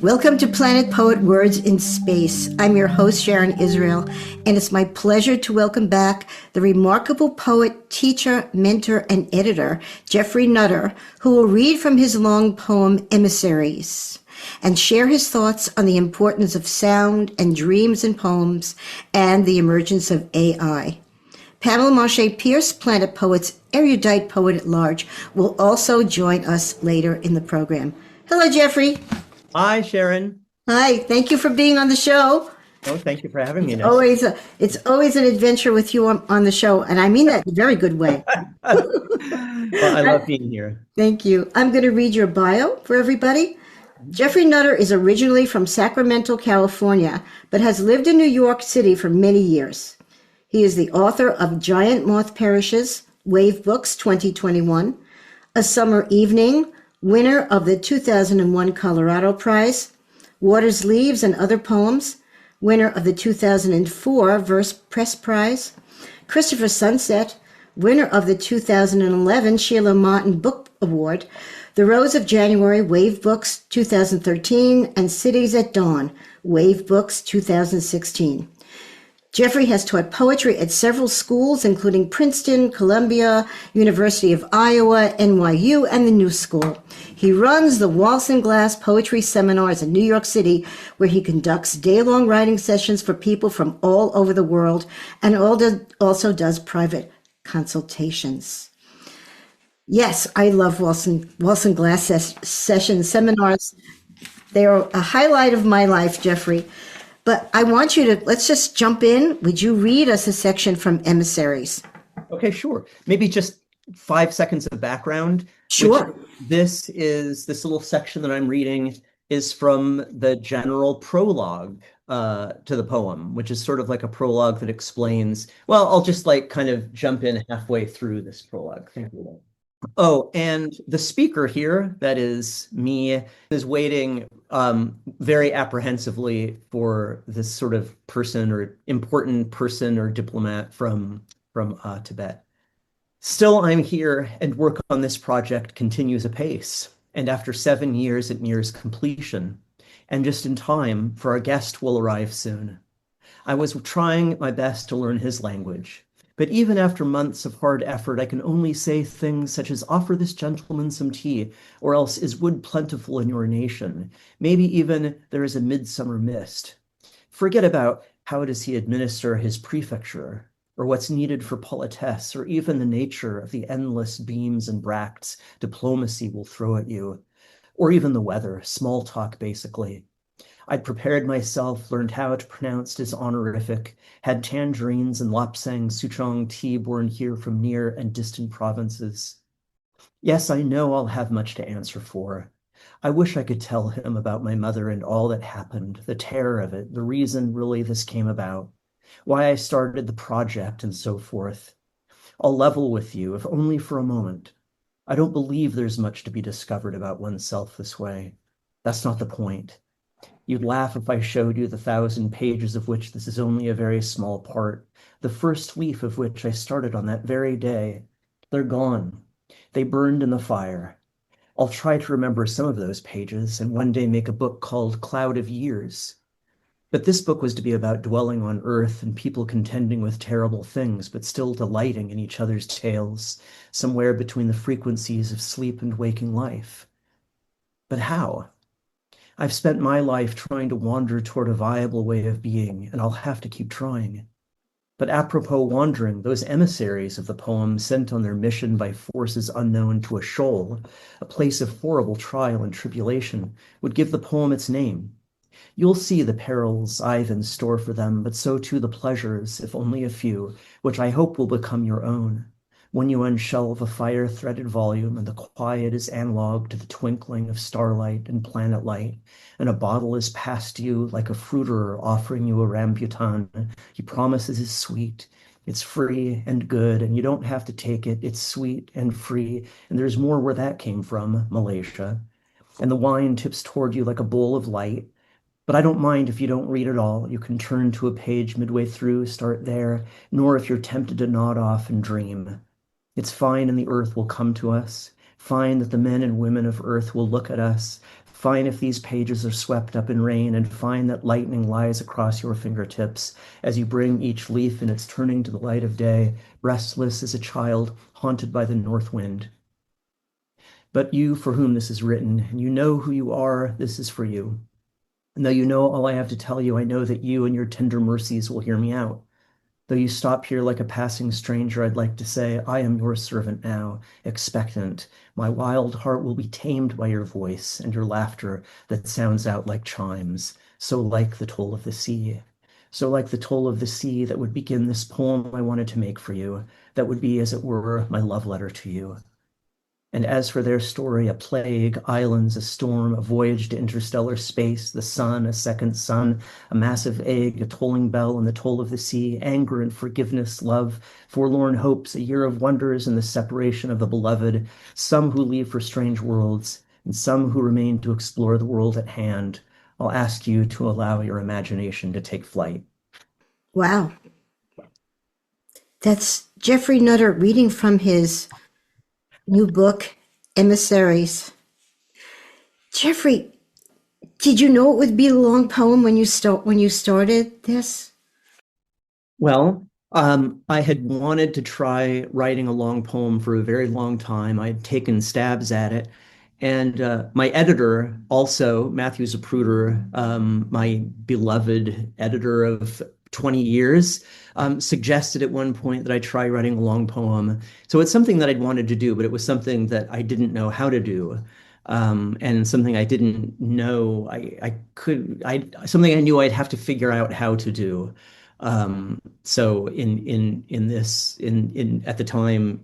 Welcome to Planet Poet Words in Space. I'm your host, Sharon Israel, and it's my pleasure to welcome back the remarkable poet, teacher, mentor, and editor, Geoffrey Nutter, who will read from his long poem, Emissaries, and share his thoughts on the importance of sound and dreams in poems and the emergence of AI. Pamela Manché Pearce, Planet Poet's erudite poet at large, will also join us later in the program. Hello, Geoffrey. Hi, Sharon. Hi, thank you for being on the show. Oh, thank you for having me. It's always an adventure with you on the show, and I mean that in a very good way. Well, I love being here. Thank you. I'm going to read your bio for everybody. Geoffrey Nutter is originally from Sacramento, California, but has lived in New York City for many years. He is the author of Giant Moth Perishes, Wave Books 2021, A Summer Evening, winner of the 2001 Colorado Prize, Water's Leaves and Other Poems, winner of the 2004 Verse Press Prize, Christopher Sunset, winner of the 2011 Sheila Motton Book Award, The Rose of January, Wave Books 2013, and Cities at Dawn, Wave Books 2016. Geoffrey has taught poetry at several schools, including Princeton, Columbia, University of Iowa, NYU, and the New School. He runs the Wallson Glass Poetry Seminars in New York City, where he conducts day-long writing sessions for people from all over the world, and also does private consultations. Yes, I love Wallson Glass seminars. They are a highlight of my life, Geoffrey. But I want you to, let's just jump in. Would you read us a section from Emissaries? Okay, sure. Maybe just 5 seconds of background. Sure. This little section that I'm reading is from the general prologue to the poem, which is sort of like a prologue that explains, well, I'll just kind of jump in halfway through this prologue. Thank you. Oh, and the speaker here, that is me, is waiting very apprehensively for this sort of person or important person or diplomat from Tibet. Still, I'm here, and work on this project continues apace. And after 7 years, it nears completion. And just in time, for our guest will arrive soon. I was trying my best to learn his language. But even after months of hard effort, I can only say things such as offer this gentleman some tea, or else is wood plentiful in your nation. Maybe even there is a midsummer mist. Forget about how does he administer his prefecture, or what's needed for politesse, or even the nature of the endless beams and bracts diplomacy will throw at you, or even the weather, small talk basically. I'd prepared myself, learned how to pronounce his honorific, had tangerines and lapsang souchong tea borne here from near and distant provinces. Yes, I know I'll have much to answer for. I wish I could tell him about my mother and all that happened, the terror of it, the reason really this came about, why I started the project and so forth. I'll level with you, if only for a moment. I don't believe there's much to be discovered about oneself this way. That's not the point. You'd laugh if I showed you the 1,000 pages of which this is only a very small part, the first leaf of which I started on that very day. They're gone. They burned in the fire. I'll try to remember some of those pages and one day make a book called Cloud of Years. But this book was to be about dwelling on earth and people contending with terrible things, but still delighting in each other's tales, somewhere between the frequencies of sleep and waking life. But how? I've spent my life trying to wander toward a viable way of being, and I'll have to keep trying. But apropos wandering, those emissaries of the poem sent on their mission by forces unknown to a shoal, a place of horrible trial and tribulation, would give the poem its name. You'll see the perils I've in store for them, but so too the pleasures, if only a few, which I hope will become your own. When you unshelve a fire-threaded volume and the quiet is analog to the twinkling of starlight and planet light, and a bottle is passed you like a fruiterer offering you a rambutan, he promises it's sweet, it's free and good, and you don't have to take it, it's sweet and free, and there's more where that came from, Malaysia. And the wine tips toward you like a bowl of light, but I don't mind if you don't read it all. You can turn to a page midway through, start there, nor if you're tempted to nod off and dream. It's fine and the earth will come to us. Fine that the men and women of earth will look at us. Fine if these pages are swept up in rain, and fine that lightning lies across your fingertips as you bring each leaf in its turning to the light of day, restless as a child haunted by the north wind. But you for whom this is written, and you know who you are, this is for you. And though you know all I have to tell you, I know that you and your tender mercies will hear me out. Though you stop here like a passing stranger, I'd like to say, I am your servant now, expectant. My wild heart will be tamed by your voice and your laughter that sounds out like chimes, so like the toll of the sea. So like the toll of the sea that would begin this poem I wanted to make for you, that would be, as it were, my love letter to you. And as for their story, a plague, islands, a storm, a voyage to interstellar space, the sun, a second sun, a massive egg, a tolling bell, and the toll of the sea, anger and forgiveness, love, forlorn hopes, a year of wonders, and the separation of the beloved, some who leave for strange worlds, and some who remain to explore the world at hand. I'll ask you to allow your imagination to take flight. Wow. That's Geoffrey Nutter reading from his new book, Emissaries. Geoffrey, did you know it would be a long poem when you started this? Well, I had wanted to try writing a long poem for a very long time. I'd taken stabs at it. And my editor, also Matthew Zapruder, my beloved editor of 20 years, suggested at one point that I try writing a long poem. So it's something that I'd wanted to do, but it was something that I didn't know how to do. And something I didn't know something I knew I'd have to figure out how to do. So in this in at the time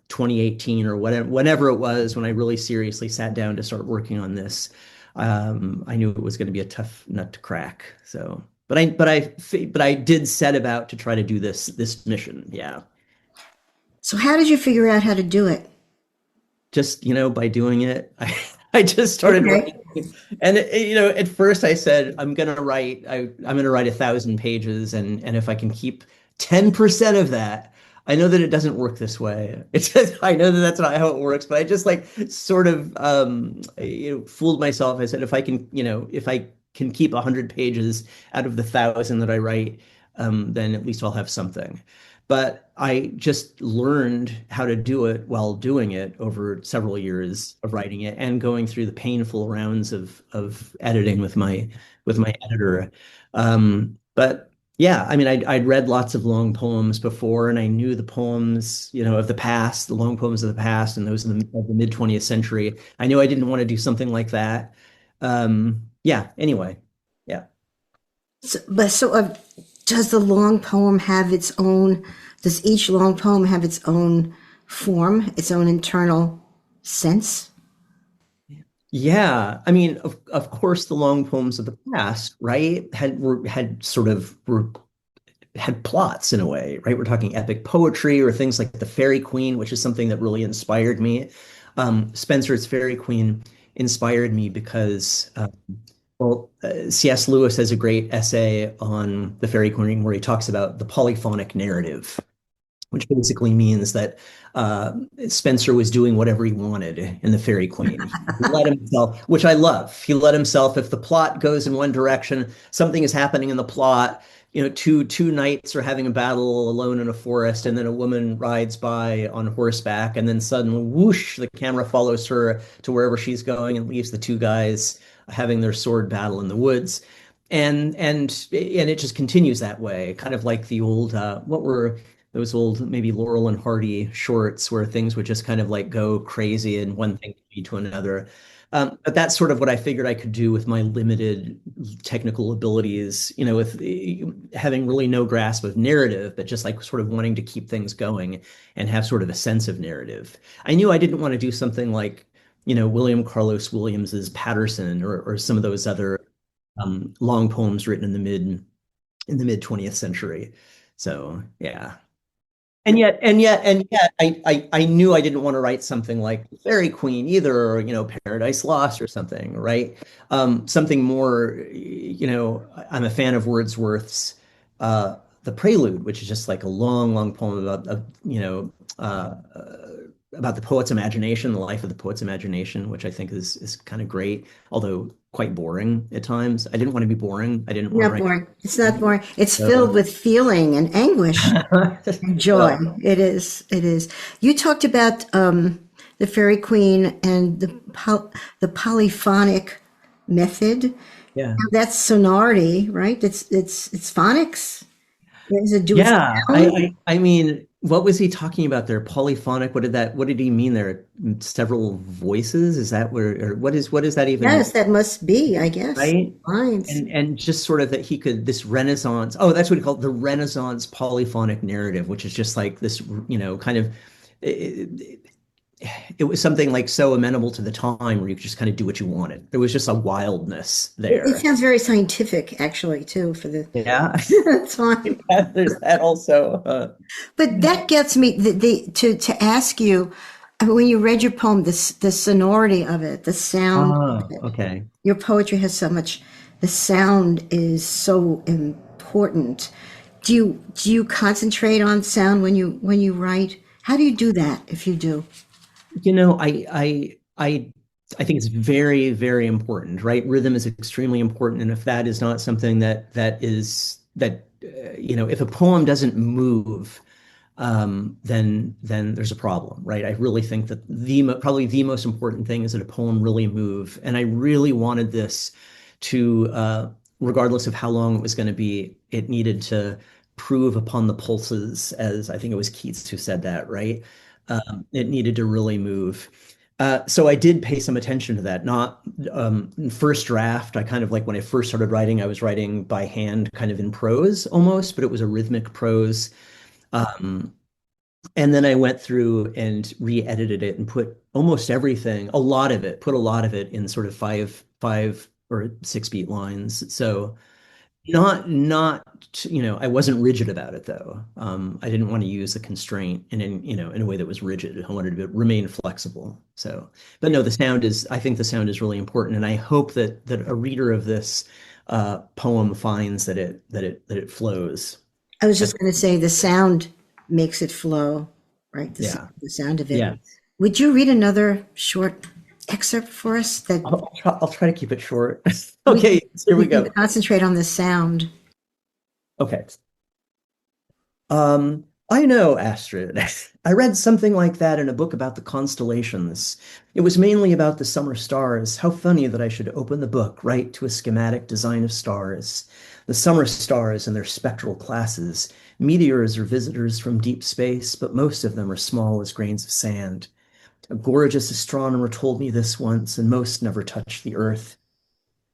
2018 or whenever it was when I really seriously sat down to start working on this, I knew it was going to be a tough nut to crack. So, but I did set about to try to do this mission. Yeah, So how did you figure out how to do it? just by doing it, I just started Okay. writing. And at first I said I'm gonna write 1,000 pages, and if I can keep 10% of that, I know that it doesn't work this way. It's just, I know that that's not how it works, but I just like sort of fooled myself. I said if I can keep 100 pages out of the 1,000 that I write, then at least I'll have something. But I just learned how to do it while doing it over several years of writing it and going through the painful rounds of editing with my editor. But yeah, I mean, I'd read lots of long poems before, and I knew the poems, of the past, the long poems of the past, and those of the mid 20th century. I knew I didn't want to do something like that. Yeah. Anyway, yeah. So, does the long poem have its own? Does each long poem have its own form, its own internal sense? Yeah, I mean, of course, the long poems of the past, right, had sort of were had plots in a way, right? We're talking epic poetry or things like the Fairy Queen, which is something that really inspired me. Spenser's Fairy Queen inspired me because, C.S. Lewis has a great essay on the Fairy Queen where he talks about the polyphonic narrative, which basically means that Spenser was doing whatever he wanted in The Fairy Queen. He let himself, which I love. He let himself, if the plot goes in one direction, something is happening in the plot. Two knights are having a battle alone in a forest, and then a woman rides by on horseback, and then suddenly, whoosh, the camera follows her to wherever she's going and leaves the two guys having their sword battle in the woods. And it just continues that way, kind of like the old what were those old maybe Laurel and Hardy shorts where things would just kind of like go crazy and one thing would lead to another. But that's sort of what I figured I could do with my limited technical abilities, with having really no grasp of narrative, but just like sort of wanting to keep things going and have sort of a sense of narrative. I knew I didn't want to do something like, William Carlos Williams's Patterson or some of those other long poems written in the mid 20th century. So yeah. And yet, I knew I didn't want to write something like Fairy Queen either, or, Paradise Lost or something, right? Something more, I'm a fan of Wordsworth's The Prelude, which is just like a long, long poem about, about the poet's imagination, the life of the poet's imagination, which I think is kind of great, although quite boring at times. I didn't want to be boring. I didn't want to Not write. boring. It's not boring. It's filled So, with feeling and anguish and joy. well, It is. It is. You talked about the Fairy Queen and the polyphonic method. yeah. That's sonority, right? It's phonics. What does it do with Yeah, sound? I mean, what was he talking about there? Polyphonic, what did he mean there? Several voices? Is that where, or what is that even, Yes, that must be, I guess. right? Lines. And just sort of that he could this Renaissance, oh, that's what he called the Renaissance polyphonic narrative, which is just like this, kind of it, it was something like so amenable to the time where you could just kind of do what you wanted. There was just a wildness It there. sounds very scientific, actually, too, for the Yeah. that's fine. There's that also. But that gets me to ask you, I mean, when you read your poem, the sonority of it, the sound of it. Okay. Your poetry has so much. The sound is so important. Do you concentrate on sound when you write? How do you do that if you do? You know, I think it's very, very important, right? Rhythm is extremely important, and if that is not something if a poem doesn't move, then there's a problem, right? I really think that probably the most important thing is that a poem really move, and I really wanted this to, regardless of how long it was going to be, it needed to prove upon the pulses, as I think it was Keats who said that, right? It needed to really move. So I did pay some attention to that. Not first draft. I kind of like when I first started writing, I was writing by hand, kind of in prose almost, but it was a rhythmic prose. Um, and then I went through and re-edited it and put almost everything, put a lot of it in sort of five or 6 beat lines. So I wasn't rigid about it though. I didn't want to use a constraint in a way that was rigid. I wanted to remain flexible. So, but no, I think the sound is really important. And I hope that a reader of this poem finds that it flows. I was just going to say the sound makes it flow, right? Yeah. The sound of it. Yeah. Would you read another short excerpt for us that I'll try to keep it short. we Okay, here we we can go. concentrate on the sound? Okay. I know, Astrid. I read something like that in a book about the constellations. It was mainly about the summer stars. How funny that I should open the book right to a schematic design of stars. The summer stars and their spectral classes. Meteors are visitors from deep space, but most of them are small as grains of sand. A gorgeous astronomer told me this once, and most never touch the earth.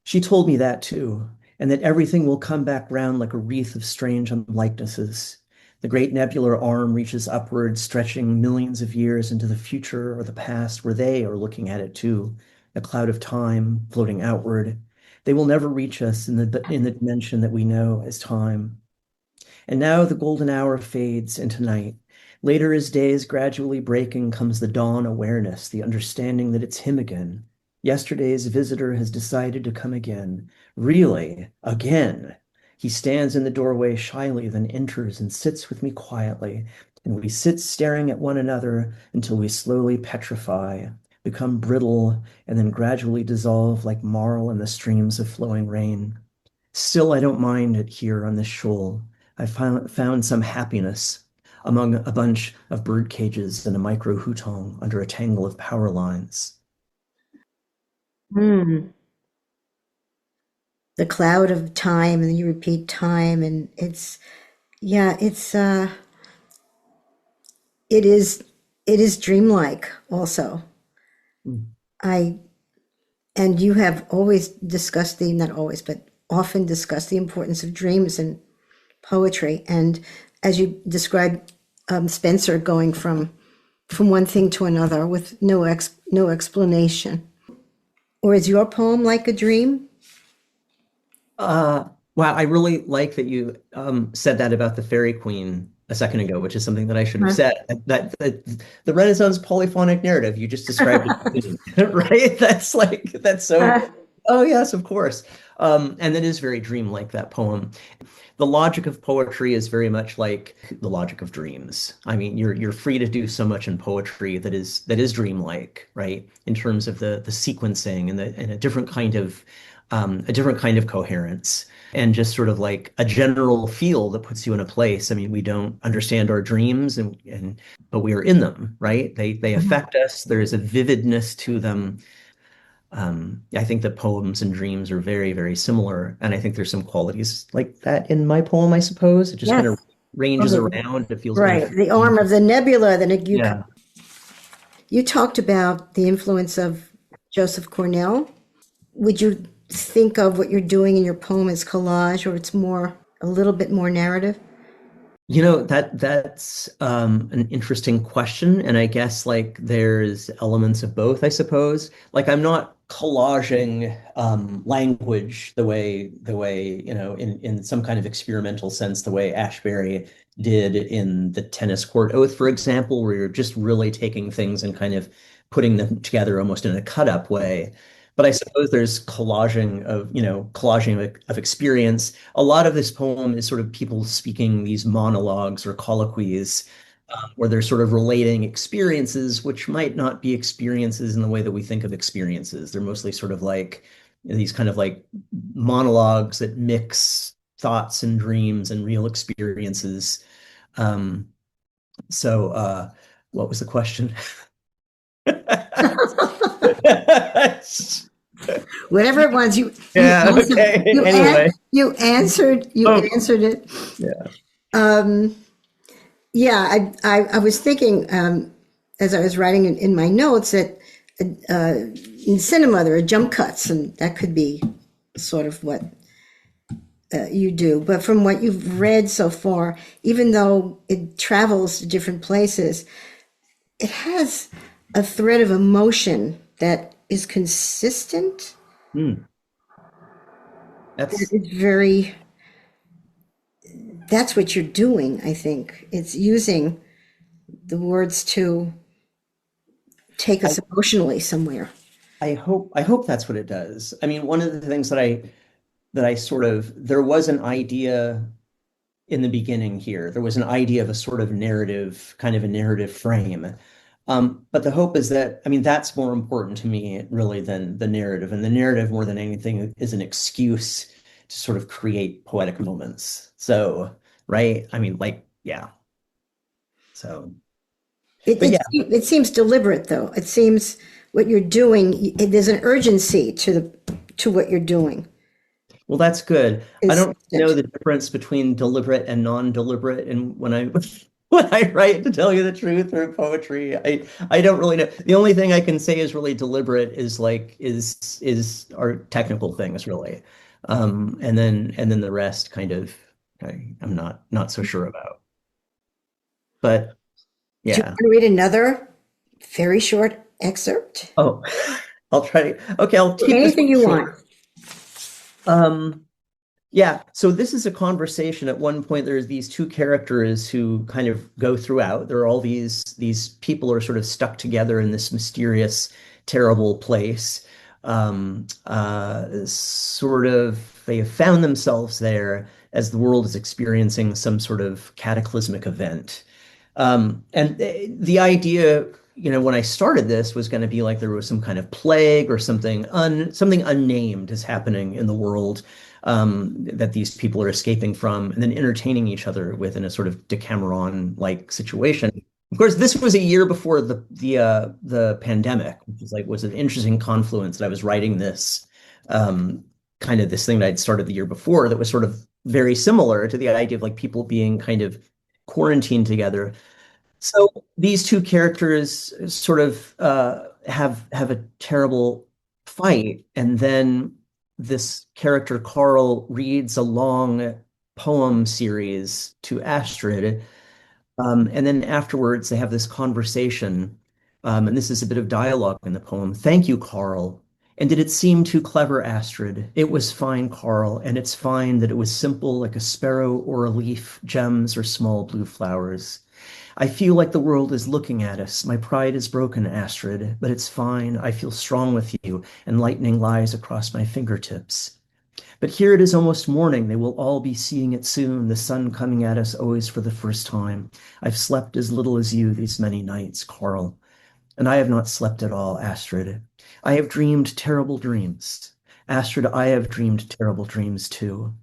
She told me that too, and that everything will come back round like a wreath of strange unlikenesses. The great nebular arm reaches upward, stretching millions of years into the future or the past, where they are looking at it too, a cloud of time floating outward. They will never reach us in the dimension that we know as time. And now the golden hour fades into night. Later, as day is gradually breaking, comes the dawn awareness, the understanding that it's him again. Yesterday's visitor has decided to come again. Really, again. He stands in the doorway shyly, then enters and sits with me quietly, and we sit staring at one another until we slowly petrify, become brittle, and then gradually dissolve like marl in the streams of flowing rain. Still, I don't mind it here on this shoal. I found some happiness among a bunch of bird cages and a micro hutong under a tangle of power lines. Hmm. The cloud of time, and then you repeat time, and yeah, it is dreamlike also. Mm. I and you have always discussed the not always, but often discussed the importance of dreams in poetry, and as you described, Spencer going from one thing to another with no explanation. Or is your poem like a dream? Uh, wow, I really like that you said that about the Fairy Queen a second ago, which is something that I should have Huh? said. That the Renaissance polyphonic narrative, you just described it, right? That's so Oh yes, of course. And that is very dreamlike, that poem. The logic of poetry is very much like the logic of dreams. I mean, you're free to do so much in poetry that is dreamlike, right? In terms of the sequencing and a different kind of coherence and just sort of like a general feel that puts you in a place. I mean, we don't understand our dreams and but we are in them, right? They Mhm. affect us. There is a vividness to them. I think that poems and dreams are very, very similar, and I think there's some qualities like that in my poem, I suppose. It just kind of Yes. ranges Okay. around. It feels kind of Right. The free. arm of the nebula. Yeah. You talked about the influence of Joseph Cornell. Would you think of what you're doing in your poem as collage, or it's more a little bit more narrative? That's an interesting question, and I guess like there's elements of both, I suppose. Like I'm not collaging language the way in some kind of experimental sense, the way Ashbery did in the tennis court oath, for example, where you're just really taking things and kind of putting them together almost in a cut up way. But I suppose there's collaging of experience. A lot of this poem is sort of people speaking these monologues or colloquies where they're sort of relating experiences, which might not be experiences in the way that we think of experiences. They're mostly sort of like these kind of like monologues that mix thoughts and dreams and real experiences. Um, so, what was the question? Whatever it was, you Yeah, answered okay. Anyway. you Oh, answered it. yeah. Um, yeah, I was thinking as I was writing in my notes that in cinema there are jump cuts, and that could be sort of what you do. But from what you've read so far, even though it travels to different places, it has a thread of emotion that is consistent. Hmm. That That's is very, that's what you're doing, I think. It's using the words to take I, us emotionally somewhere. I hope that's what it does. I mean, one of the things that I sort of there was an idea in the beginning here. There was an idea of a sort of narrative, kind of a narrative frame. But the hope is that, I mean, that's more important to me really than the narrative. And the narrative, more than anything, is an excuse to sort of create poetic moments. So, right? I mean, like, yeah. So, It, but it, yeah, it seems deliberate, though. It seems what you're doing, there's an urgency to what you're doing. well, that's good. I don't know Consistent. the difference between deliberate and non-deliberate, and when I when I write, to tell you the truth, through poetry, I don't really know. The only thing I can say is really deliberate is our technical things really, and then the rest kind of I'm not so sure about. But Do you yeah. want to read another very short excerpt? Oh, I'll try to. Okay, I'll keep this Anything you short. want. Um, Yeah, so this is a conversation. At one point, there's these two characters who kind of go throughout. There are all these people who are sort of stuck together in this mysterious, terrible place. Sort of, they have found themselves there as the world is experiencing some sort of cataclysmic event. And the idea, when I started this was going to be like there was some kind of plague or something unnamed is happening in the world that these people are escaping from, and then entertaining each other with in a sort of Decameron-like situation. Of course, this was a year before the pandemic, which was an interesting confluence that I was writing this kind of this thing that I'd started the year before that was sort of very similar to the idea of like people being kind of quarantined together. So these two characters sort of have a terrible fight, and then this character Carl reads a long poem series to Astrid, and then afterwards they have this conversation, and this is a bit of dialogue in the poem. Thank you, Carl. And did it seem too clever, Astrid? It was fine, Carl, and it's fine that it was simple like a sparrow or a leaf, gems or small blue flowers. I feel like the world is looking at us. My pride is broken, Astrid, but it's fine. I feel strong with you, and lightning lies across my fingertips. But here it is almost morning. They will all be seeing it soon, the sun coming at us always for the first time. I've slept as little as you these many nights, Carl. And I have not slept at all, Astrid. I have dreamed terrible dreams. Astrid, I have dreamed terrible dreams too.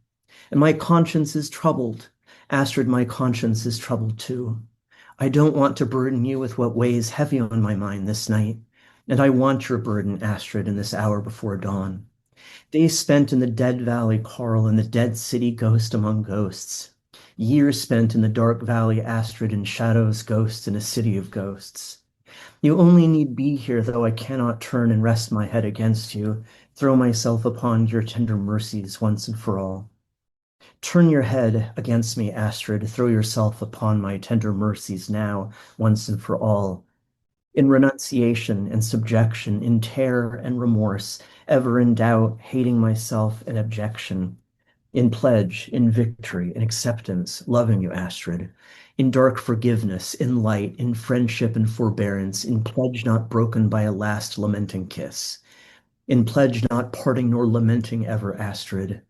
And my conscience is troubled. Astrid, my conscience is troubled too. I don't want to burden you with what weighs heavy on my mind this night. And I want your burden, Astrid, in this hour before dawn. Days spent in the dead valley, Carl, in the dead city ghost among ghosts. Years spent in the dark valley, Astrid, in shadows, ghosts, in a city of ghosts. You only need be here, though I cannot turn and rest my head against you, throw myself upon your tender mercies once and for all. Turn your head against me, Astrid, throw yourself upon my tender mercies now, once and for all. In renunciation and subjection, in terror and remorse, ever in doubt, hating myself and abjection, in pledge, in victory, in acceptance, loving you, Astrid, in dark forgiveness, in light, in friendship and forbearance, in pledge not broken by a last lamenting kiss, in pledge not parting nor lamenting ever, Astrid.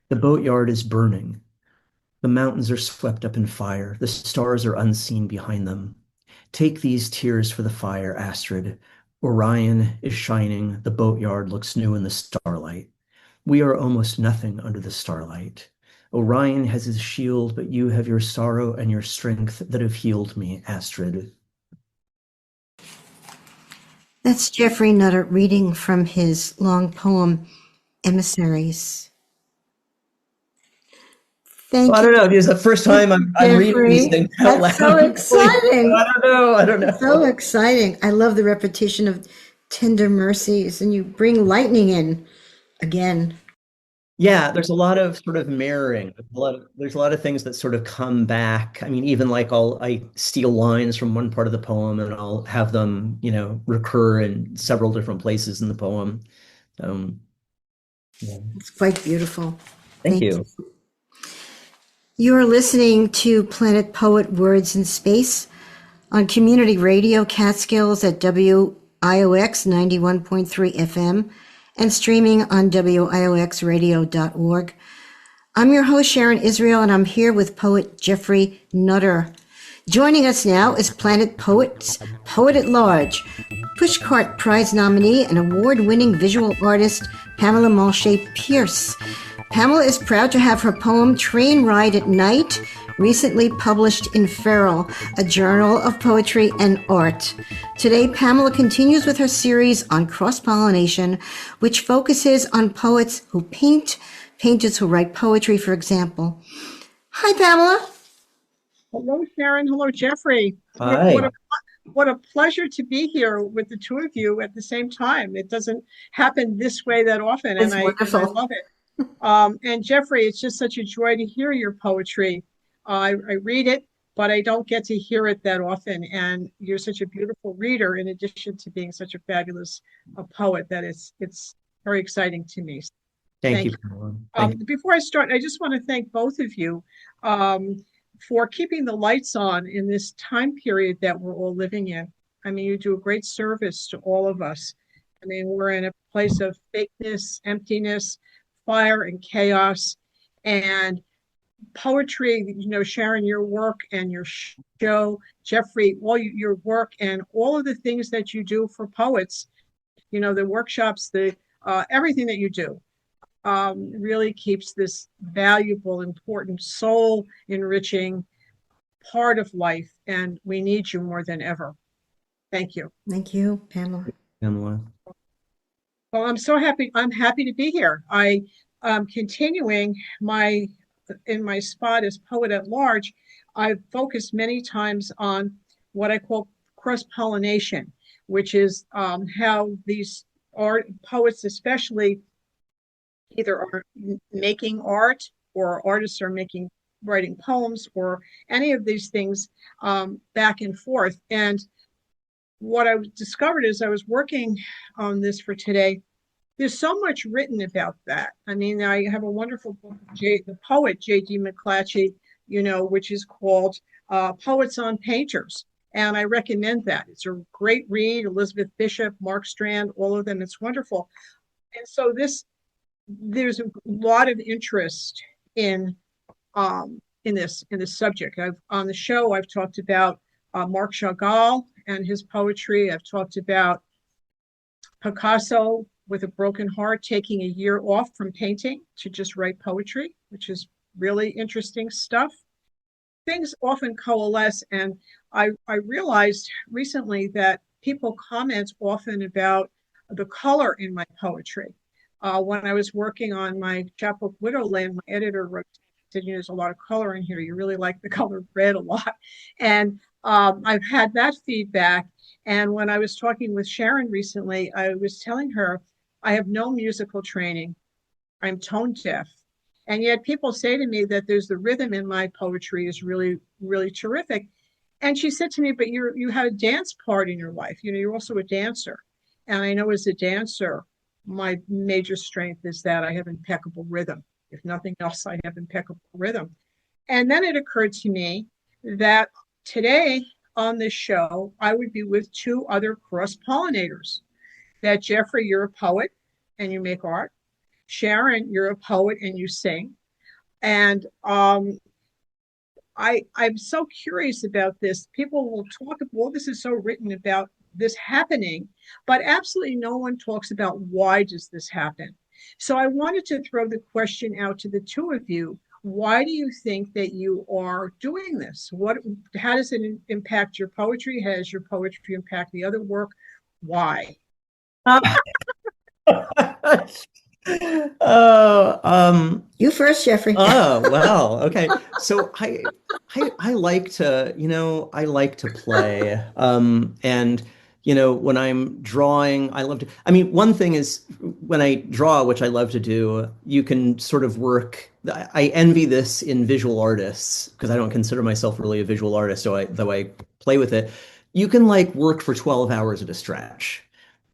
The boatyard is burning. The mountains are swept up in fire. The stars are unseen behind them. Take these tears for the fire, Astrid. Orion is shining. The boatyard looks new in the starlight. We are almost nothing under the starlight. Orion has his shield, but you have your sorrow and your strength that have healed me, Astrid. That's Geoffrey Nutter reading from his long poem, Emissaries. Thank Well, I you, don't know. This is the first time I'm reading these Geoffrey. things out That's loud. so exciting. I don't know. So exciting. I love the repetition of tender mercies, and you bring lightning in again. Yeah, there's a lot of sort of mirroring. There's a lot of things that sort of come back. I mean, even like I steal lines from one part of the poem and I'll have them, recur in several different places in the poem. Yeah. It's quite beautiful. Thank Thank you. you. You're listening to Planet Poet Words in Space on Community Radio Catskills at WIOX 91.3 FM and streaming on WIOXradio.org. I'm your host, Sharon Israel, and I'm here with poet Geoffrey Nutter. Joining us now is Planet Poet's Poet at Large, Pushcart Prize nominee and award-winning visual artist Pamela Manché Pearce. Pamela is proud to have her poem Train Ride at Night recently published in Feral, a journal of poetry and art. Today, Pamela continues with her series on cross-pollination, which focuses on poets who paint, painters who write poetry, for example. Hi, Pamela. Hello, Sharon. Hello, Geoffrey. Hi. What a pleasure to be here with the two of you at the same time. It doesn't happen this way that often, It's and wonderful. I love it. And Geoffrey, it's just such a joy to hear your poetry. I read it, but I don't get to hear it that often. And you're such a beautiful reader, in addition to being such a fabulous poet, that it's very exciting to me. Thank you, Pamela. Before I start, I just want to thank both of you for keeping the lights on in this time period that we're all living in. I mean, you do a great service to all of us. I mean, we're in a place of fakeness, emptiness, fire, and chaos. And poetry, Sharon, your work and your show, Geoffrey, your work and all of the things that you do for poets, the workshops, everything that you do. Really keeps this valuable, important, soul enriching part of life, and we need you more than ever. Thank you. Thank you, Pamela. Pamela. Well, I'm so happy. I'm happy to be here. I am continuing in my spot as poet at large. I've focused many times on what I call cross-pollination, which is how these poets especially either are making art, or artists are writing poems, or any of these things back and forth. And what I discovered as I was working on this for today there's so much written about that. I mean, I have a wonderful book, the poet J.D. McClatchy, which is called Poets on Painters. And I recommend that. It's a great read. Elizabeth Bishop, Mark Strand, all of them. It's wonderful. And so there's a lot of interest in this subject. On the show, I've talked about Marc Chagall and his poetry. I've talked about Picasso with a broken heart taking a year off from painting to just write poetry, which is really interesting stuff. Things often coalesce, and I realized recently that people comment often about the color in my poetry. When I was working on my chapbook Widowland, my editor said, there's a lot of color in here. You really like the color red a lot. And I've had that feedback. And when I was talking with Sharon recently, I was telling her, I have no musical training. I'm tone deaf. And yet people say to me that there's the rhythm in my poetry is really, really terrific. And she said to me, but you have a dance part in your life. You're also a dancer. And I know as a dancer, my major strength is that I have impeccable rhythm. If nothing else, I have impeccable rhythm. And then it occurred to me that today on this show, I would be with two other cross-pollinators. That Geoffrey, you're a poet and you make art. Sharon, you're a poet and you sing. And I'm so curious about this. People will talk, well, this is so written about this happening, but absolutely no one talks about why does this happen. So I wanted to throw the question out to the two of you. Why do you think that you are doing this? How does it impact your poetry? How does your poetry impact the other work? Why? You first, Geoffrey. Oh, well, okay. So I like to, I like to play. And when I'm drawing, one thing is when I draw, which I love to do, you can sort of work. I envy this in visual artists because I don't consider myself really a visual artist, though I play with it. You can work for 12 hours at a stretch.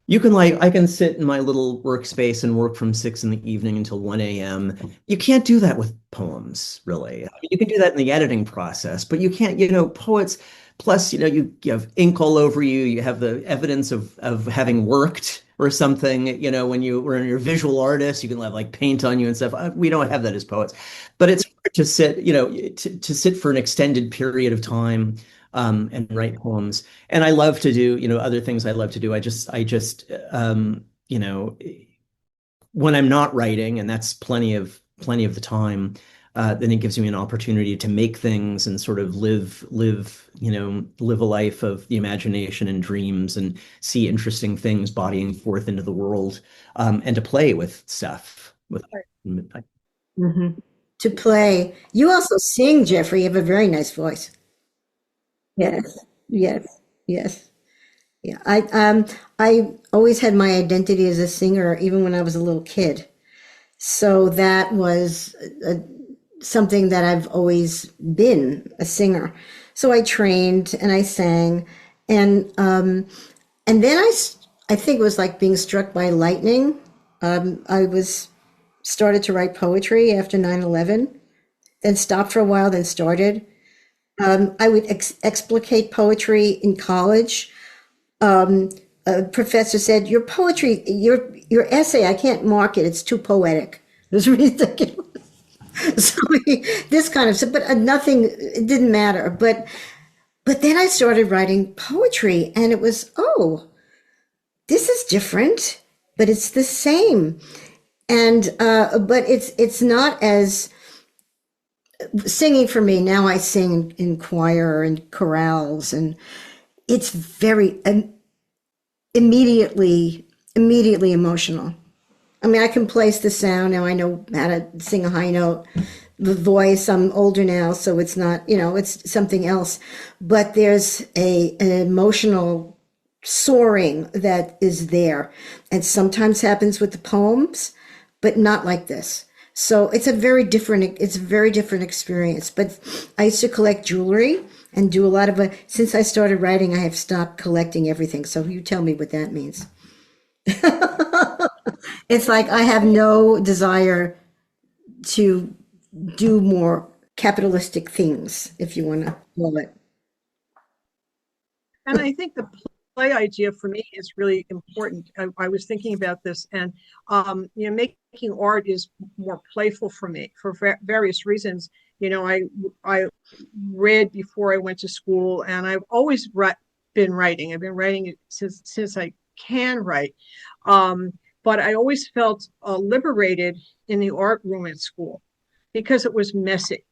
You can I can sit in my little workspace and work from 6 in the evening until 1 a.m. You can't do that with poems, really. You can do that in the editing process, but you can't, poets, plus, you have ink all over you, you have the evidence of having worked or something, when you were in your visual artist, you can have paint on you and stuff. We don't have that as poets, but it's hard to sit, to sit for an extended period of time and write poems. And I love to do, other things I love to do. I just, when I'm not writing, and that's plenty of the time, then it gives me an opportunity to make things and sort of live a life of the imagination and dreams and see interesting things bodying forth into the world, and to play with stuff. Mm-hmm. To play. You also sing, Geoffrey. You have a very nice voice. Yes, yes, yes. Yeah. I always had my identity as a singer, even when I was a little kid. So that was something that I've always been, a singer. So I trained and I sang, and then I think it was like being struck by lightning. I started to write poetry after 9/11, then stopped for a while, then started. I would explicate poetry in college. A professor said, "Your poetry, your essay, I can't mark it. It's too poetic." It was ridiculous. So this kind of stuff, but nothing. It didn't matter. But then I started writing poetry, and it was, oh, this is different, but it's the same. And but it's not as singing for me. Now I sing in choir and chorales, and it's very immediately emotional. I mean, I can place the sound now. I know how to sing a high note. The voice, I'm older now, so it's not, it's something else. But there's an emotional soaring that is there, and sometimes happens with the poems, but not like this. So it's a very different experience. But I used to collect jewelry and do a lot of since I started writing, I have stopped collecting everything. So you tell me what that means. It's like I have no desire to do more capitalistic things, if you want to call it. And I think the play idea for me is really important. I was thinking about this, and making art is more playful for me for various reasons. I read before I went to school, and I've always been writing. I've been writing since I can write. But I always felt liberated in the art room at school because it was messy,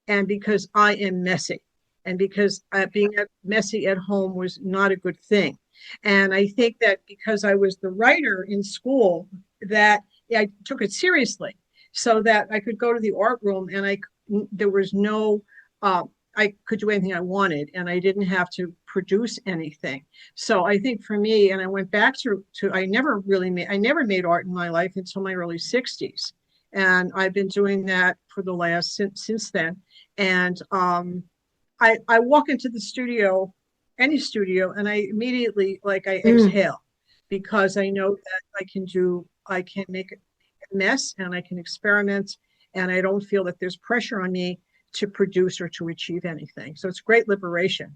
and because I am messy, and because being messy at home was not a good thing. And I think that because I was the writer in school, that I took it seriously, so that I could go to the art room and there was no, I could do anything I wanted, and I didn't have to produce anything. So I think for me, and I went back to I never made art in my life until my early 60s. And I've been doing that for the last since then. And I walk into the studio, any studio, and I immediately I exhale, because I know that I can make a mess, and I can experiment, and I don't feel that there's pressure on me to produce or to achieve anything. So it's great liberation.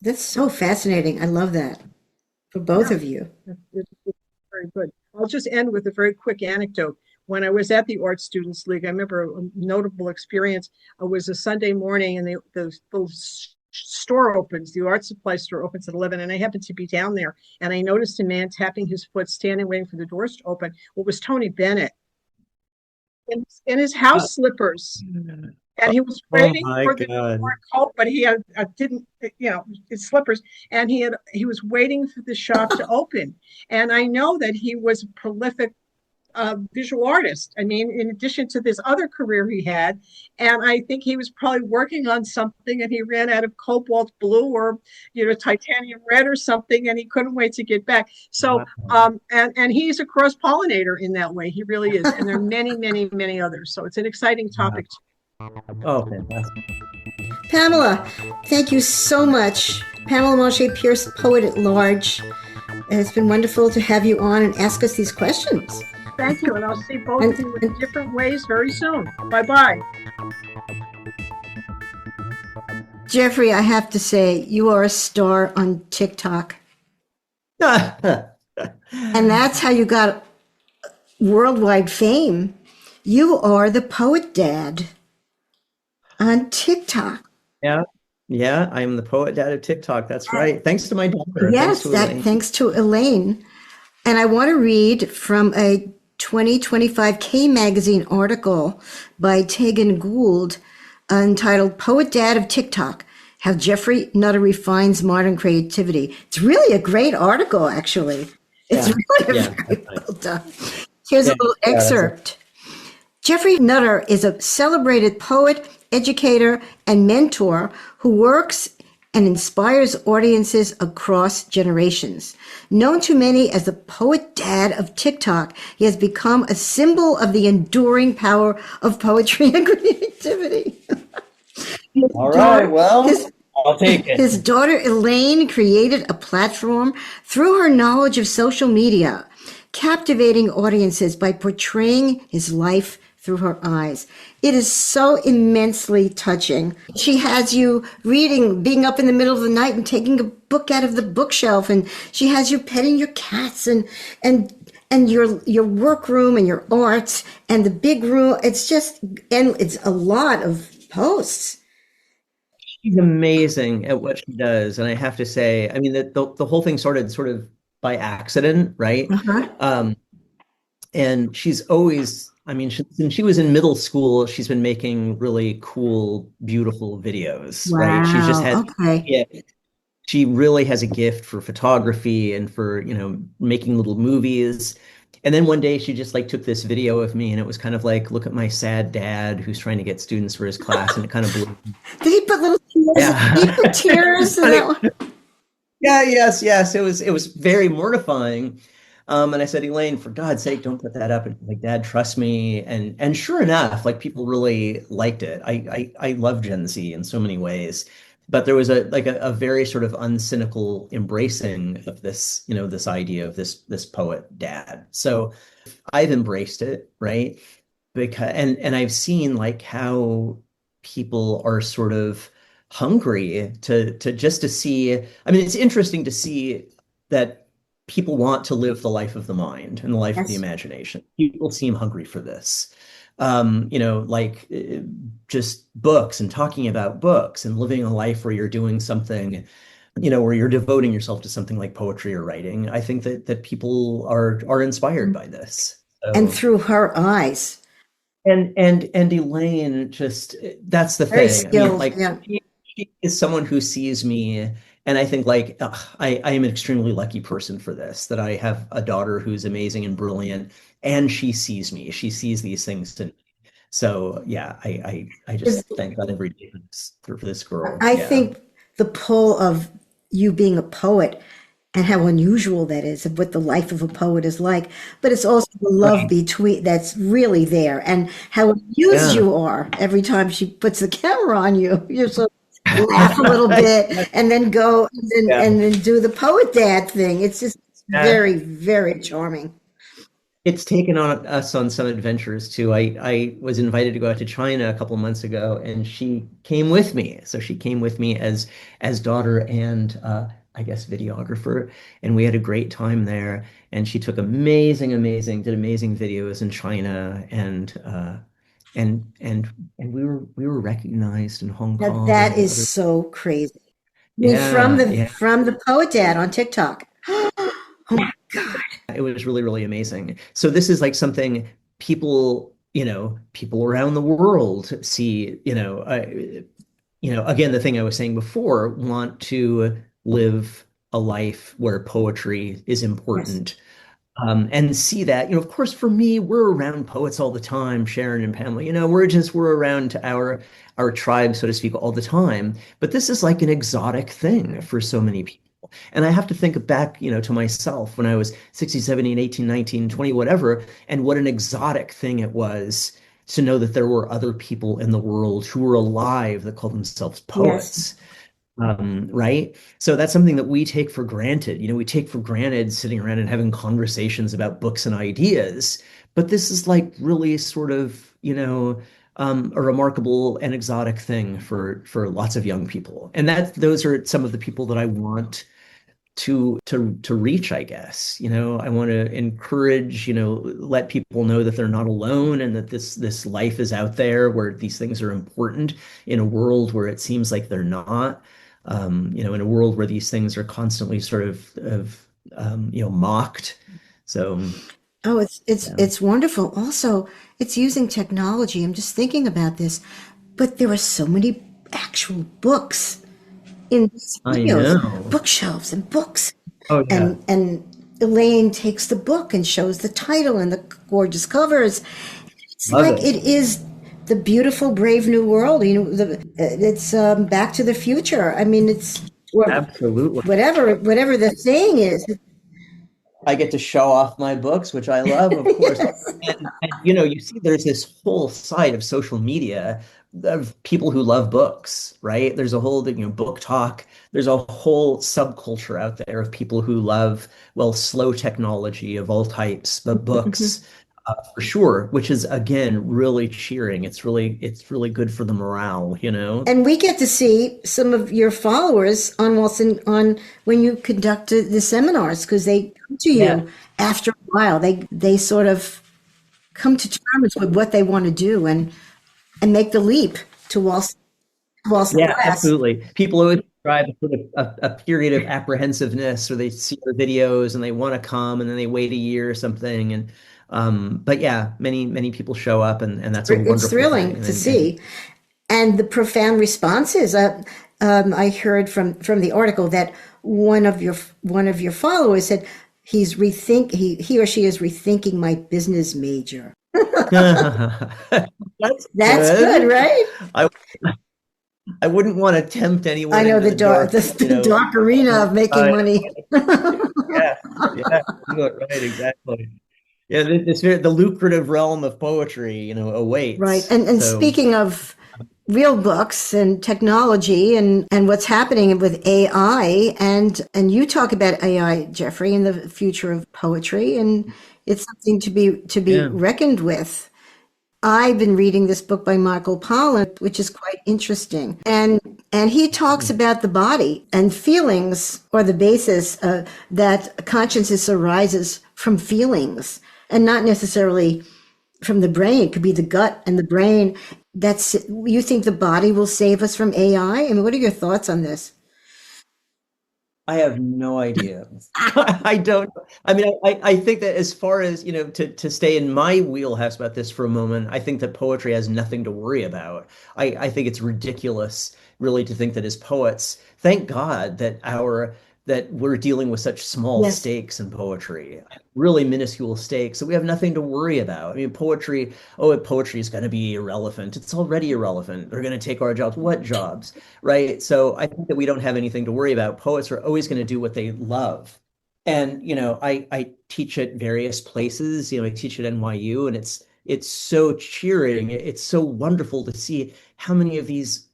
That's so fascinating. I love that for both of you. It's very good. I'll just end with a very quick anecdote. When I was at the Art Students League, I remember a notable experience. It was a Sunday morning, and the store opens, the art supply store opens at 11, and I happened to be down there, and I noticed a man tapping his foot, standing waiting for the doors to open. It was Tony Bennett in his house slippers. And he was waiting for the coat, but he didn't, his slippers, and he was waiting for the shop to open. And I know that he was a prolific visual artist. I mean, in addition to this other career he had, and I think he was probably working on something, and he ran out of cobalt blue or titanium red or something, and he couldn't wait to get back. So and he's a cross pollinator in that way. He really is. And there are many, many, many others. So it's an exciting topic. Oh, fantastic. Pamela, thank you so much. Pamela Manché Pearce, poet at large. It's been wonderful to have you on and ask us these questions. Thank you, and I'll see both of you in different ways very soon. Bye-bye. Geoffrey, I have to say, you are a star on TikTok. And that's how you got worldwide fame. You are the poet dad on TikTok. Yeah, I'm the poet dad of TikTok. That's right. Thanks to my daughter. Yes, thanks to Elaine. And I want to read from a 2025 K Magazine article by Tegan Gould entitled Poet Dad of TikTok, How Geoffrey Nutter Refines Modern Creativity. It's really a great article, actually. It's really very well done. Here's a little excerpt. Geoffrey Nutter is a celebrated poet, educator, and mentor who works and inspires audiences across generations. Known to many as the poet dad of TikTok, he has become a symbol of the enduring power of poetry and creativity. All right, well, I'll take it. His daughter Elaine created a platform through her knowledge of social media, captivating audiences by portraying his life through her eyes. It is so immensely touching. She has you reading, being up in the middle of the night and taking a book out of the bookshelf, and she has you petting your cats and your workroom and your arts and the big room. It's just, and it's a lot of posts. She's amazing at what she does, and I have to say, I mean, the whole thing started sort of by accident, right? And she's always, I mean, since she was in middle school, she's been making really cool, beautiful videos, right? She's just had, she really has a gift for photography and for, making little movies. And then one day she just took this video of me, and it was kind of like, look at my sad dad who's trying to get students for his class, and it kind of blew. Did he put little tears? Yeah. Did he put tears in that one? Yeah, yes. It was very mortifying. And I said, Elaine, for God's sake, don't put that up. And Dad, trust me. And sure enough, people really liked it. I love Gen Z in so many ways. but there was a very sort of uncynical embracing of this, this idea of this poet dad. So I've embraced it, right? Because and I've seen like how people are sort of hungry to just to see. I mean, it's interesting to see that people want to live the life of the mind and the life of the Yes. imagination. People seem hungry for this. Like just books and talking about books and living a life where you're doing something, where you're devoting yourself to something like poetry or writing. I think that people are inspired by this. And So, through her eyes. and Elaine, just that's the Very thing. I mean, skilled. like Yeah. she is someone who sees me, and I think like I am an extremely lucky person for this, that I have a daughter who's amazing and brilliant, and she sees me. She sees these things in me. So yeah, I just thank God every day for this girl. I Yeah. think the pull of you being a poet and how unusual that is, of what the life of a poet is like, but it's also the love Right. between that's really there, and how amused Yeah. you are every time she puts the camera on you. You're so laugh a little bit and then go Yeah. and then do the poet dad thing. It's just Yeah. very, very charming. It's taken on us on some adventures too. I was invited to go out to China a couple months ago, and she came with me. So she came with me as daughter and I guess videographer, and we had a great time there. And she took did amazing videos in China, and we were recognized in Hong Now Kong that and is other. so crazy. I mean, Yeah, yeah. from the poet dad on TikTok. Oh my God. It was really, really amazing. So this is like something people, people around the world see, again, the thing I was saying before, want to live a life where poetry is Yes. important. And see that, of course, for me, we're around poets all the time, Sharon and Pamela, we're around our tribe, so to speak, all the time. But this is like an exotic thing for so many people. And I have to think back, to myself when I was 16, 17, 18, 19, 20, whatever, and what an exotic thing it was to know that there were other people in the world who were alive that called themselves Yes. poets. Right? So that's something that we take for granted. We take for granted sitting around and having conversations about books and ideas. But this is like really sort of, a remarkable and exotic thing for lots of young people. And those are some of the people that I want to reach, I guess. I want to encourage, let people know that they're not alone, and that this life is out there where these things are important in a world where it seems like they're not. In a world where these things are constantly sort of mocked. So Oh, yeah. it's wonderful. Also, it's using technology. I'm just thinking about this, but there are so many actual books in these I videos, know. bookshelves and books. Oh yeah. And Elaine takes the book and shows the title and the gorgeous covers. It's Love like it. it is the beautiful, brave new world. It's Back to the Future. I mean, it's Absolutely. whatever the saying is. I get to show off my books, which I love, of course. Yes. And you see there's this whole side of social media of people who love books, right? There's a whole, book talk. There's a whole subculture out there of people who love, well, slow technology of all types, but books, for sure, which is again really cheering. It's really good for the morale. And we get to see some of your followers on Wallson on when you conduct the seminars, because they come to Yeah. you after a while. They sort of come to terms with what they want to do and make the leap to Wallson Yeah, Glass. absolutely. People always describe sort of a period of apprehensiveness, or they see the videos and they want to come, and then they wait a year or something. And but yeah, many people show up, and that's a It's wonderful thing. thrilling to see, and the profound responses. I heard from the article that one of your followers said he or she is rethinking my business major. That's That's good, good. right? I I wouldn't want to tempt anyone I know into the the dark dark, the dark arena of making side. money. Yeah, yeah, do it right, exactly. Yeah, the lucrative realm of poetry, Right. awaits. And So speaking of real books and technology and what's happening with AI and you talk about AI, Jeffrey, and the future of poetry, and it's something to be Yeah. reckoned with. I've been reading this book by Michael Pollan, which is quite interesting. And he talks about the body and feelings are the basis that consciousness arises from feelings and not necessarily from the brain. It could be the gut and the brain. That's you think the body will save us from AI? I mean, what are your thoughts on this? I have no idea. I don't. I mean, I think that as far as, to stay in my wheelhouse about this for a moment, I think that poetry has nothing to worry about. I think it's ridiculous, really, to think that as poets, thank God that we're dealing with such small Yes. stakes in poetry, really minuscule stakes, that we have nothing to worry about. I mean, poetry is going to be irrelevant. It's already irrelevant. They're going to take our jobs. What jobs? Right? So I think that we don't have anything to worry about. Poets are always going to do what they love. And, I teach at various places, I teach at NYU, and it's so cheering. It's so wonderful to see how many of these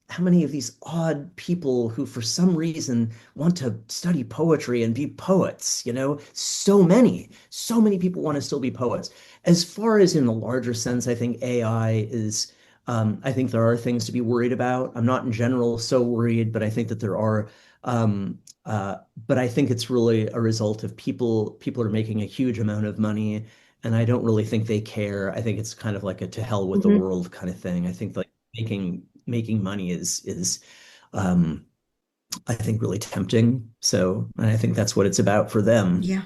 odd people who for some reason want to study poetry and be poets, so many people want to still be poets. As far as in the larger sense, I think AI is I think there are things to be worried about. I'm not in general so worried, but I think that there are. Um, but I think it's really a result of people are making a huge amount of money, and I don't really think they care. I think it's kind of like a to hell with the Hmm. world kind of thing. I think like making money is um, I think really tempting. So, and I think that's what it's about for them. Yeah.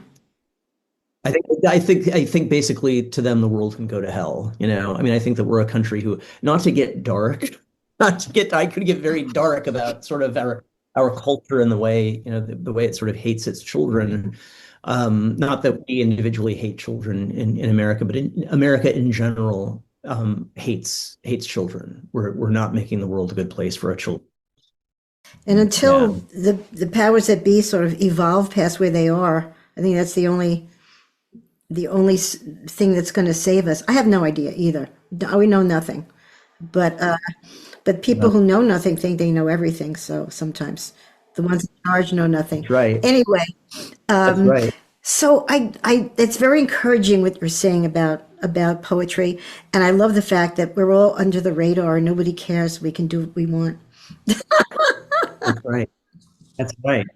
I think basically to them the world can go to hell, I mean, I think that we're a country who, not to get dark, I could get very dark about sort of our culture and the way, the way it sort of hates its children. Not that we individually hate children in America, but in America in general, hates children. We're not making the world a good place for our children. And Yeah. until the powers that be sort of evolve past where they are, I think that's the only thing that's going to save us. I have no idea either. We know nothing. But people Well, who know nothing think they know everything. So sometimes the ones in charge know nothing. that's right. Anyway, That's right. so it's very encouraging what you're saying about poetry, and I love the fact that we're all under the radar and nobody cares. We can do what we want. That's right. That's right.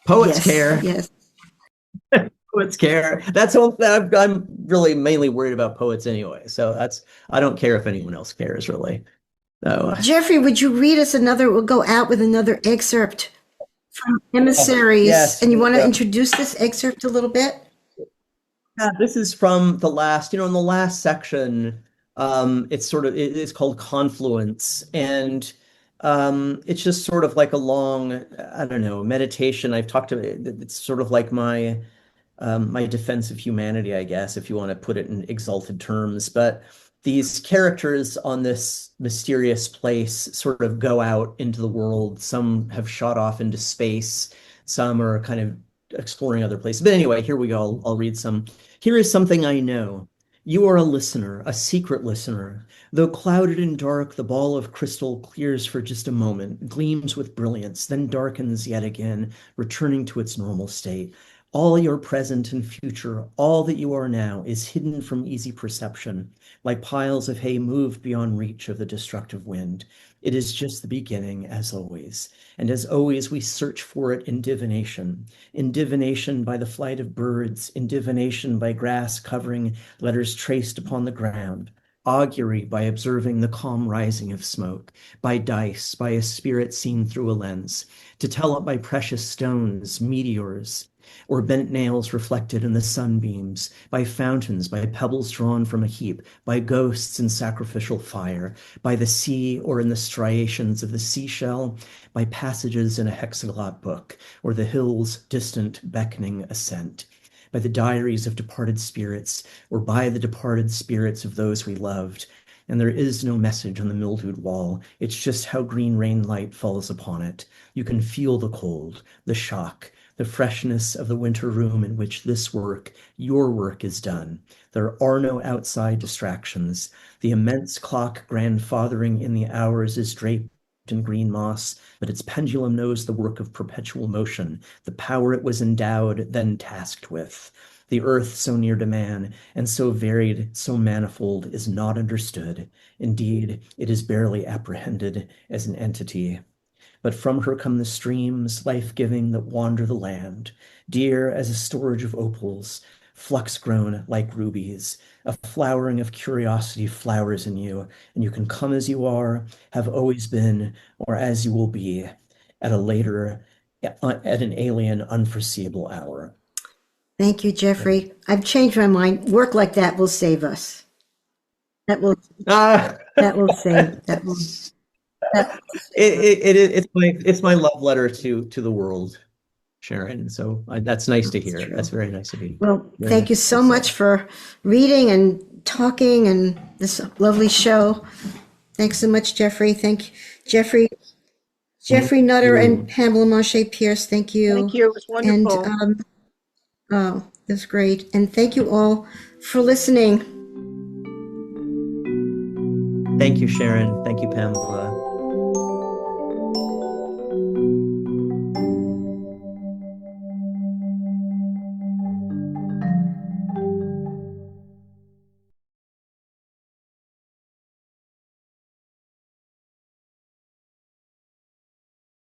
Poets Yes, care. yes. Poets care. That's all. I'm really mainly worried about poets anyway. So I don't care if anyone else cares really. So Jeffrey, would you read us another? We'll go out with another excerpt from Emissaries, yes, and you here we want to go. introduce this excerpt a little bit? Yeah, this is from the last, in the last section, it's called Confluence, and it's just sort of like a long, I don't know, meditation. I've talked to it's sort of like my defense of humanity, I guess, if you want to put it in exalted terms. But these characters on this mysterious place sort of go out into the world. Some have shot off into space, some are kind of exploring other places. But anyway, here we go. I'll read some. Here is something I know. You are a listener, a secret listener. Though clouded and dark, the ball of crystal clears for just a moment, gleams with brilliance, then darkens yet again, returning to its normal state. All your present and future, all that you are now, is hidden from easy perception, like piles of hay moved beyond reach of the destructive wind. It is just the beginning, as always. And as always, we search for it in divination by the flight of birds, in divination by grass covering letters traced upon the ground, augury by observing the calm rising of smoke, by dice, by a spirit seen through a lens, to tell it by precious stones, meteors, or bent nails reflected in the sunbeams, by fountains, by pebbles drawn from a heap, by ghosts in sacrificial fire, by the sea or in the striations of the seashell, by passages in a hexaglot book, or the hill's distant beckoning ascent, by the diaries of departed spirits, or by the departed spirits of those we loved. And there is no message on the mildewed wall. It's just how green rain light falls upon it. You can feel the cold, the shock, the freshness of the winter room in which this work, your work, is done. There are no outside distractions. The immense clock grandfathering in the hours is draped in green moss, but its pendulum knows the work of perpetual motion, the power it was endowed, then tasked with. The earth so near to man, and so varied, so manifold, is not understood. Indeed, it is barely apprehended as an entity. But from her come the streams, life-giving, that wander the land, dear as a storage of opals, flux-grown like rubies. A flowering of curiosity flowers in you, and you can come as you are, have always been, or as you will be, at an alien, unforeseeable hour. Thank you, Geoffrey. I've changed my mind. Work like that will save us. That will save. That will. It's my love letter to the world, Sharon. So that's nice to hear. True. That's very nice of you. Well, thank you so much for reading and talking and this lovely show. Thanks so much, Geoffrey. Geoffrey Nutter and Pamela Manché Pearce. Thank you. Thank you. It was wonderful. And oh, that's great. And thank you all for listening. Thank you, Sharon. Thank you, Pamela.